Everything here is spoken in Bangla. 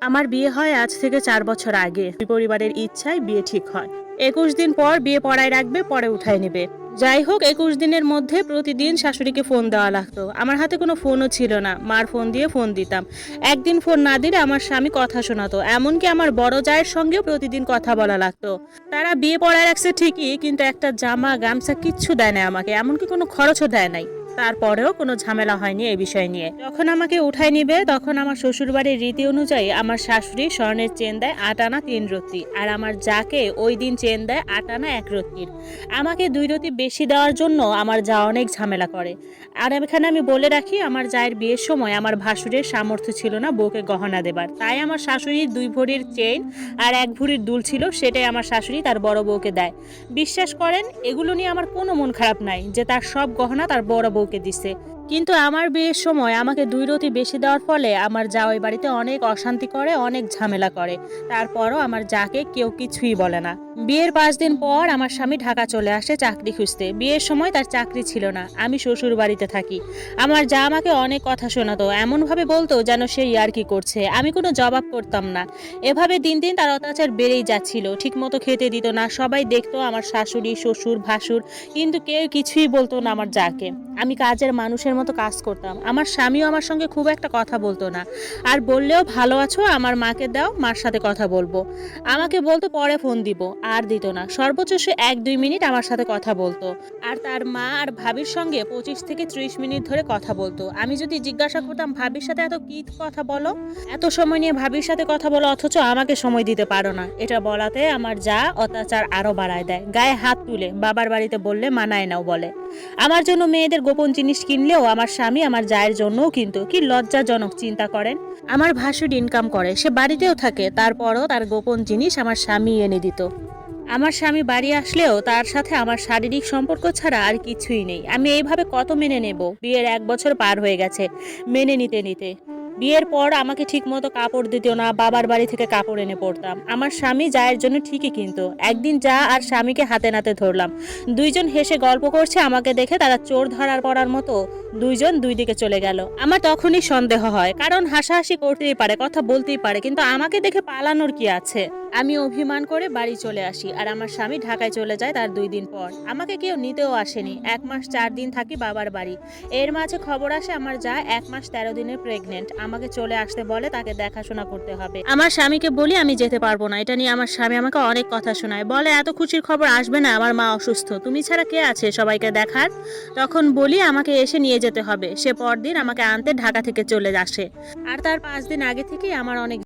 আমার বিয়ে হয় আজ থেকে ৪ বছর আগে। পরিবারের ইচ্ছায় বিয়ে ঠিক হয়। ২১ দিন পর বিয়ে পড়ায় রাখবে, পরে উঠায় নেবে। যাই হোক, ২১ দিনের মধ্যে প্রতিদিন শাশুড়িকে ফোন দেওয়া লাগতো। আমার হাতে কোনো ফোনও ছিল না। মার ফোন দিয়ে ফোন দিতাম। একদিন ফোন না দিলে আমার স্বামী কথা শোনাতো। এমনকি আমার বড় জায়ের সঙ্গেও প্রতিদিন কথা বলা লাগতো। তারা বিয়ে পড়ায় রাখছে ঠিকই, কিন্তু একটা জামা গামছা কিচ্ছু দেয় না আমাকে। এমনকি কোনো খরচও দেয় নাই। তারপরেও কোনো ঝামেলা হয়নি এই বিষয় নিয়ে। যখন আমাকে উঠায় নিবে তখন আমার শ্বশুরবাড়ির রীতি অনুযায়ী আমার শাশুড়ি স্বর্ণের চেন দেয় ৮ আনা ৩ রত্তি, আর আমার যাকে ওই দিন চেন দেয় ৮ আনা ১ রত্তির। আমাকে ২ রত্তি বেশি দেওয়ার জন্য আমার যা অনেক ঝামেলা করে। আর এখানে আমি বলে রাখি, আমার জায়ের বিয়ের সময় আমার ভাসুরের সামর্থ্য ছিল না বউকে গহনা দেবার, তাই আমার শাশুড়ির ২ ভরির চেইন আর ১ ভরির দুল ছিল, সেটাই আমার শাশুড়ি তার বড় বউকে দেয়। বিশ্বাস করেন, এগুলো নিয়ে আমার কোনো মন খারাপ নাই যে তার সব গহনা তার বড় বউকে দিছে। কিন্তু আমার বিয়ের সময় আমাকে ২ রতি বেশি দেওয়ার ফলে আমার যা ওই বাড়িতে অনেক অশান্তি করে, অনেক ঝামেলা করে। তারপরও আমার যাকে কেউ কিছুই বলে না। বিয়ের ৫ দিন পর আমার স্বামী ঢাকা চলে আসে চাকরি খুঁজতে। বিয়ের সময় তার চাকরি ছিল না, আমি শ্বশুর বাড়িতে থাকি। আমার যা আমাকে অনেক কথা শোনাতো, এমনভাবে বলতো যেন সে ইয়ার্কি করছে। আমি কোনো জবাব করতাম না। এভাবে দিন দিন তার অত্যাচার বেড়েই যাচ্ছিল। ঠিকমতো খেতে দিত না। সবাই দেখতো আমার শাশুড়ি, শ্বশুর, ভাসুর, কিন্তু কেউ কিছুই বলতো না আমার যাকে। আমি কাজের মানুষের মতো কাজ করতাম। আমার স্বামীও আমার সঙ্গে খুব একটা কথা বলতো না। আর বললেও ভালো আছো, আমার মাকে দাও, মার সাথে কথা বলবো। আমাকে বলতো পরে ফোন দিব, আর দিত না। সর্বোচ্চ সে ১-২ মিনিট আমার সাথে কথা বলতো। আর তার মা আর ভাবির সঙ্গে ২৫ থেকে ৩০ মিনিট ধরে কথা বলতো। আমি যদি জিজ্ঞাসা করতাম ভাবির সাথে এত কি কথা বলো, এত সময় নিয়ে ভাবির সাথে কথা বলো অথচ আমাকে সময় দিতে পারো না, এটা বলাতে আমার যা অত্যাচার আরো বাড়ায় দেয়। গায়ে হাত তুলে বাবার বাড়িতে বললে মানায় নাও বলে। আমার জন্য মেয়েদের গোপন জিনিস কিনলেও আমার স্বামী আমার জায়ের জন্যও কিনতো। কি লজ্জাজনক, চিন্তা করেন। আমার ভাসুর ইনকাম করে, সে বাড়িতেও থাকে, তারপরও তার গোপন জিনিস আমার স্বামী এনে দিত। আমার স্বামী বাড়ি আসলেও তার সাথে আমার শারীরিক সম্পর্ক ছাড়া আর কিছুই নেই। আমি এইভাবে কত মেনে নেব? বিয়ের ১ বছর পার হয়ে গেছে মেনে নিতে নিতে। বিয়ের পর আমাকে ঠিকমতো কাপড় দিত না, বাবার বাড়ি থেকে কাপড় এনে পরতাম। আমার স্বামী জায়ের জন্য ঠিকই কিনতো। একদিন যা আর স্বামীকে হাতে নাতে ধরলাম। দুইজন হেসে গল্প করছে, আমাকে দেখে তারা চোর ধরার পড়ার মতো দুইজন দুই দিকে চলে গেল। আমার তখনই সন্দেহ হয়, কারণ হাসাহাসি করতেই পারে, কথা বলতেই পারে, কিন্তু আমাকে দেখে পালানোর কি আছে। আমি অভিমান করে বাড়ি চলে আসি, আর আমার স্বামী ঢাকায় চলে যায় তার ২ দিন পর। আমাকে কেউ নিতেও আসেনি। ১ মাস ৪ দিন থাকি বাবার বাড়ি। এর মাঝে খবর আসে আমার যা ১ মাস ১৩ দিনের প্রেগনেন্ট। আমাকে চলে আসতে বলে, তাকে দেখাশোনা করতে হবে। আমার স্বামীকে বলি আমি যেতে পারবো না। এটা নিয়ে আমার স্বামী আমাকে অনেক কথা শোনায়। বলে এত খুশির খবর আসবে না, আমার মা অসুস্থ, তুমি ছাড়া কে আছে সবাইকে দেখার। তখন বলি আমাকে এসে নিয়ে যেতে হবে। সে পরদিন আমাকে আনতে ঢাকা থেকে চলে আসে। আর তার ৫ দিন আগে থেকেই আমার অনেক